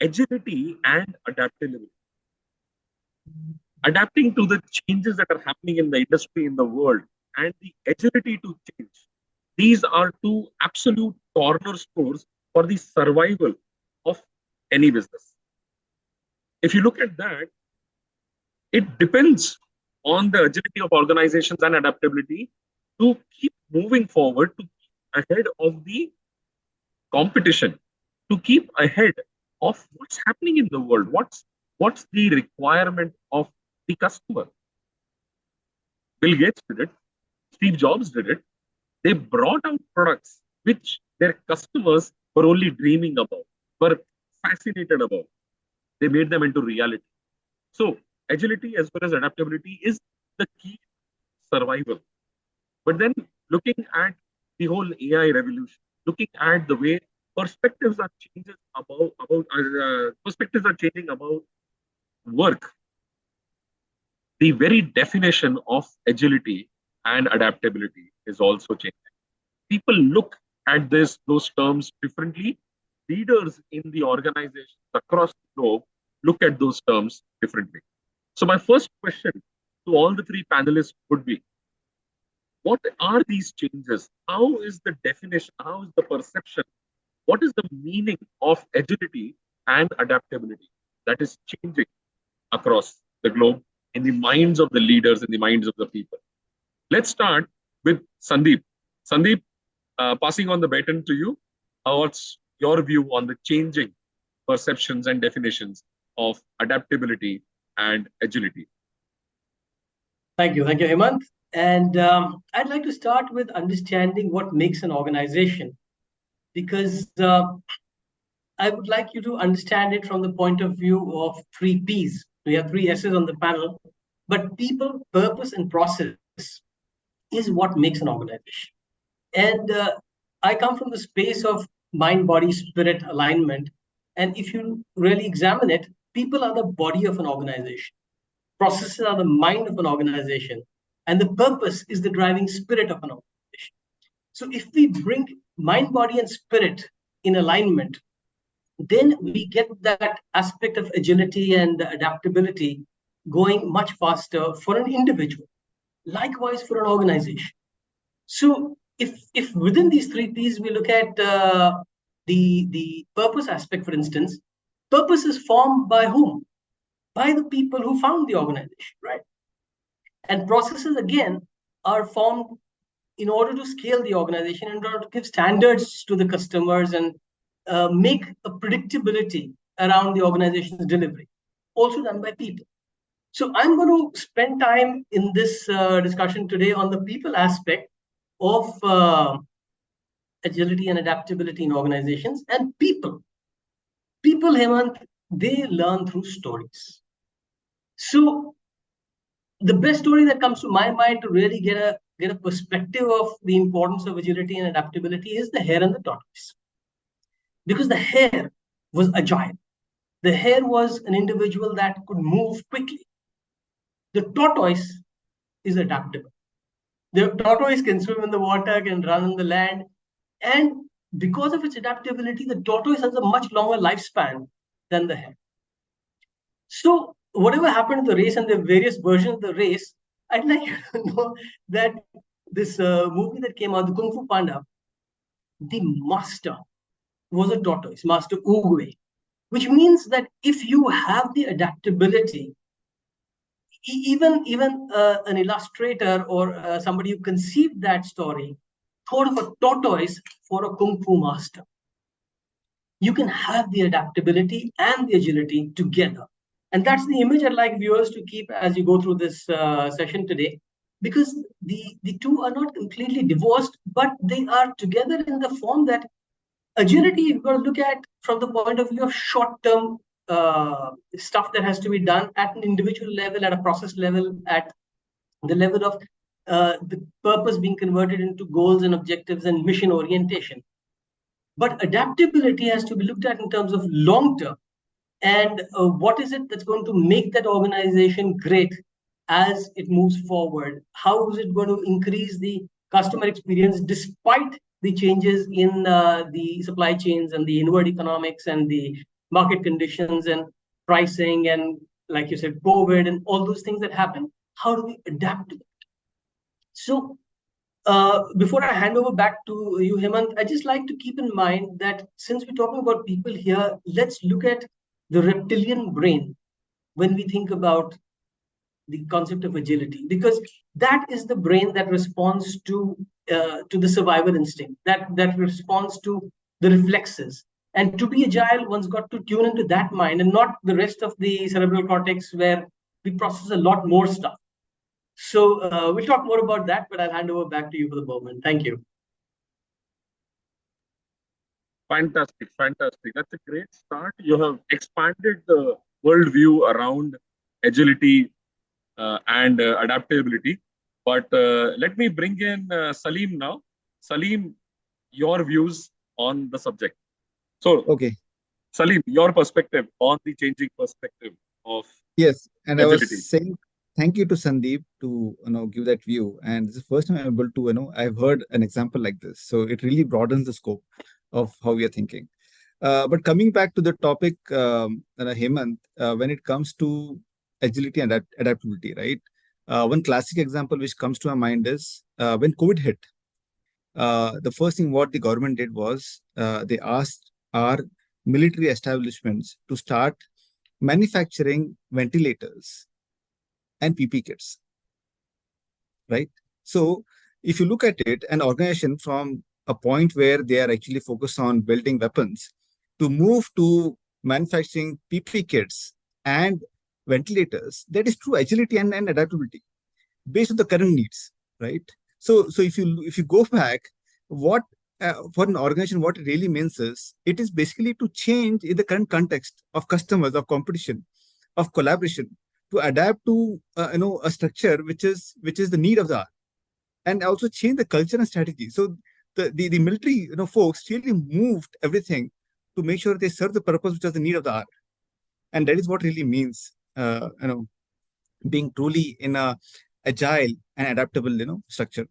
agility and adaptability. Adapting to the changes that are happening in the industry, in the world, and the agility to change. These are two absolute cornerstones for the survival of any business. If you look at that, it depends on the agility of organizations and adaptability to keep moving forward, to keep ahead of the competition, to keep ahead of what's happening in the world, what's the requirement of the customer. Bill Gates did it, Steve Jobs did it. They brought out products which their customers were only dreaming about, were fascinated about. They made them into reality. So agility as well as adaptability is the key survival. But then looking at the whole AI revolution, looking at the way perspectives are changes about perspectives are changing about work, the very definition of agility and adaptability is also changing. People look at those terms differently. Leaders in the organizations across the globe look at those terms differently. So my first question to all the three panelists would be, what are these changes? How is the definition? How is the perception? What is the meaning of agility and adaptability that is changing across the globe in the minds of the leaders, in the minds of the people? Let's start with Sandeep. Sandeep, passing on the baton to you. What's your view on the changing perceptions and definitions of adaptability and agility? Thank you, Hemant. And I'd like to start with understanding what makes an organization, because I would like you to understand it from the point of view of three P's. We have three S's on the panel, but people, purpose, and process is what makes an organization. And I come from the space of mind, body, spirit alignment. And if you really examine it, people are the body of an organization. Processes are the mind of an organization. And the purpose is the driving spirit of an organization. So if we bring mind, body, and spirit in alignment, then we get that aspect of agility and adaptability going much faster for an individual, likewise for an organization. So if within these three P's, we look at the purpose aspect, for instance, purpose is formed by whom? By the people who found the organization, right? And processes, again, are formed in order to scale the organization, in order to give standards to the customers and make a predictability around the organization's delivery, also done by people. So I'm going to spend time in this discussion today on the people aspect of agility and adaptability in organizations. And people, Hemant, they learn through stories. So the best story that comes to my mind to really get a perspective of the importance of agility and adaptability is the hare and the tortoise. Because the hare was agile. The hare was an individual that could move quickly. The tortoise is adaptable. The tortoise can swim in the water, can run on the land. And because of its adaptability, the tortoise has a much longer lifespan than the hare. So whatever happened to the race and the various versions of the race, I'd like you to know that this movie that came out, the Kung Fu Panda, the master was a tortoise, Master Oogway, which means that if you have the adaptability, even an illustrator or somebody who conceived that story thought of a tortoise for a Kung Fu master. You can have the adaptability and the agility together. And that's the image I'd like viewers to keep as you go through this session today, because the two are not completely divorced, but they are together in the form that agility, you've got to look at from the point of view of short-term stuff that has to be done at an individual level, at a process level, at the level of the purpose being converted into goals and objectives and mission orientation. But adaptability has to be looked at in terms of long-term. And what is it that's going to make that organization great as it moves forward? How is it going to increase the customer experience despite the changes in the supply chains and the inward economics and the market conditions and pricing and, like you said, COVID and all those things that happen. How do we adapt to that? So before I hand over back to you, Hemant, I just like to keep in mind that since we're talking about people here, let's look at the reptilian brain when we think about the concept of agility, because that is the brain that responds to the survival instinct, that responds to the reflexes. And to be agile, one's got to tune into that mind and not the rest of the cerebral cortex, where we process a lot more stuff. So we'll talk more about that, but I'll hand over back to you for the moment. Thank you. Fantastic, fantastic. That's a great start. You have expanded the worldview around agility and adaptability. But let me bring in Salim now. Salim, your views on the subject. So, Okay. Salim, your perspective on the changing perspective of Yes, and I agility. was saying thank you to Sandeep to give that view. And this is the first time I'm able to I've heard an example like this, so it really broadens the scope of how we are thinking. But coming back to the topic, Hemant, when it comes to agility and adaptability, right? One classic example which comes to my mind is when COVID hit. The first thing what the government did was they asked our military establishments to start manufacturing ventilators and PP kits, right? So if you look at it, an organization from a point where they are actually focused on building weapons to move to manufacturing PP kits and ventilators, that is true agility and adaptability based on the current needs, right? So if you go back, what for an organization, what it really means is it is basically to change in the current context of customers, of competition, of collaboration, to adapt to a structure which is the need of the hour, and also change the culture and strategy. So the military folks really moved everything to make sure they serve the purpose which is the need of the hour, and that is what really means being truly in a agile and adaptable structure.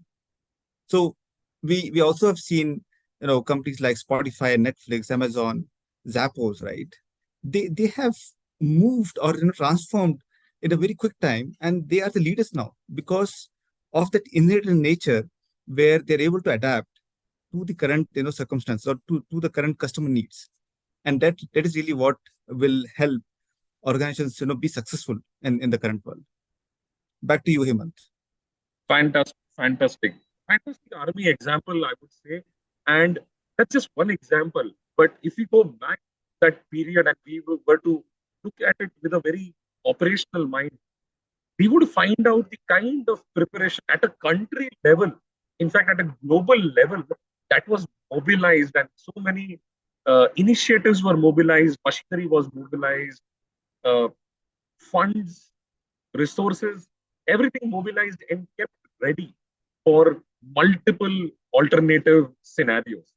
So we also have seen companies like Spotify, Netflix, Amazon, Zappos, right? They have moved or transformed in a very quick time, and they are the leaders now because of that inherent nature where they're able to adapt to the current circumstance or to the current customer needs, and that is really what will help organizations be successful in the current world. Back to you, Hemant. Fantastic, fantastic, fantastic army example, I would say. And that's just one example. But if we go back that period and we were to look at it with a very operational mind, we would find out the kind of preparation at a country level, in fact, at a global level, that was mobilized, and so many initiatives were mobilized, machinery was mobilized, uh, funds, resources, everything mobilized and kept ready for multiple alternative scenarios.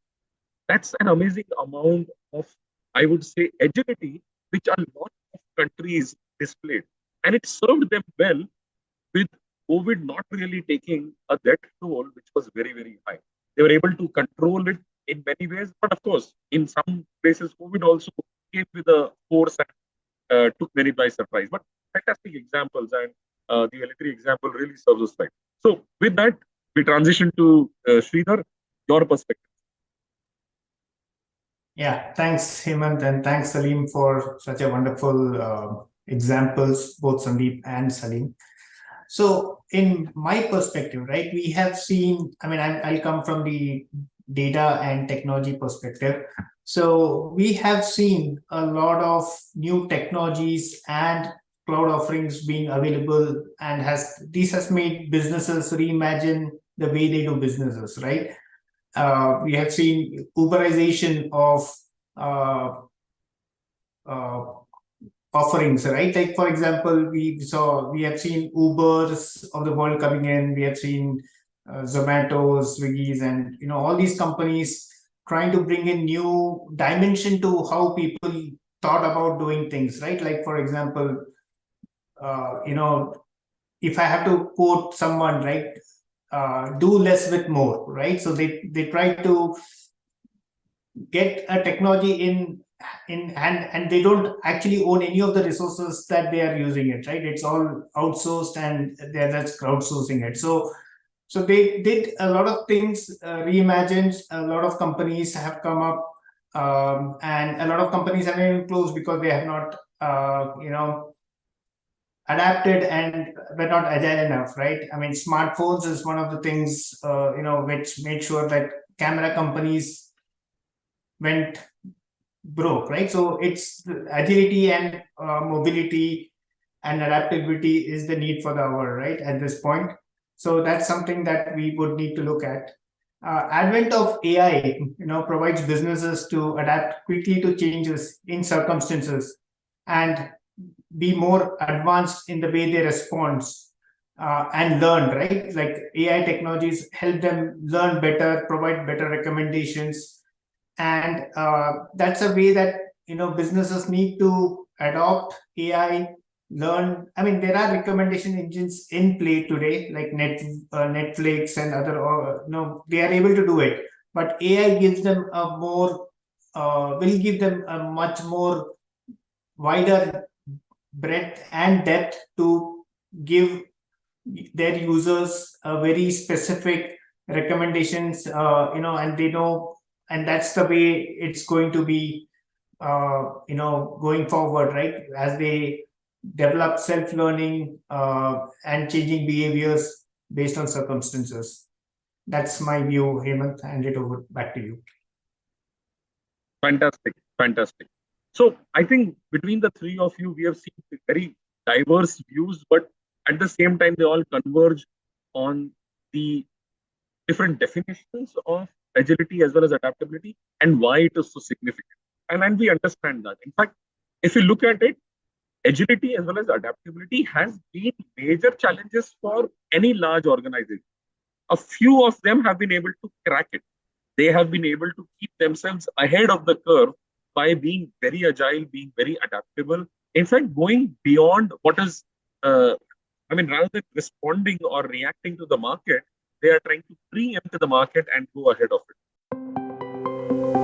That's an amazing amount of, I would say, agility, which a lot of countries displayed. And it served them well with COVID not really taking a death toll, which was very, very high. They were able to control it in many ways. But of course, in some places, COVID also came with a force and took many by surprise. But fantastic examples, and the military example really serves us right. So, with that, we transition to Sridhar, your perspective. Yeah, thanks, Hemant, and thanks, Salim, for such a wonderful examples, both Sandeep and Salim. So, in my perspective, right, we have seen, I mean, I'll come from the data and technology perspective. So, we have seen a lot of new technologies and cloud offerings being available, and this has made businesses reimagine the way they do businesses, right? We have seen Uberization of offerings, right? Like, for example, we have seen Ubers of the world coming in. We have seen Zomatos, Swiggies, and all these companies trying to bring in new dimension to how people thought about doing things, right? Like, for example, if I have to quote someone, right, do less with more, right? So they try to get a technology in and they don't actually own any of the resources that they are using it, right? It's all outsourced, and they're just crowdsourcing it. So they did a lot of things, reimagined. A lot of companies have come up, and a lot of companies have even closed because they have not, adapted and were not agile enough, right? I mean, smartphones is one of the things, which made sure that camera companies went broke, right? So it's agility and mobility and adaptability is the need for the hour, right, at this point. So that's something that we would need to look at. Advent of AI, provides businesses to adapt quickly to changes in circumstances and be more advanced in the way they respond, and learn, right? Like AI technologies help them learn better, provide better recommendations, and that's a way that businesses need to adopt AI, learn. I mean, there are recommendation engines in play today, like Netflix and other, they are able to do it, but AI gives them a more, will give them a much more wider breadth and depth to give their users a very specific recommendations, and they know, and that's the way it's going to be, going forward, right? As they develop self-learning, and changing behaviors based on circumstances. That's my view, Hemant. Hand it over back to you. Fantastic, fantastic. So I think between the three of you, we have seen very diverse views, but at the same time, they all converge on the different definitions of agility as well as adaptability and why it is so significant. And we understand that. In fact, if you look at it, agility as well as adaptability has been major challenges for any large organization. A few of them have been able to crack it. They have been able to keep themselves ahead of the curve by being very agile, being very adaptable. In fact, going beyond what is, rather than responding or reacting to the market, they are trying to preempt the market and go ahead of it.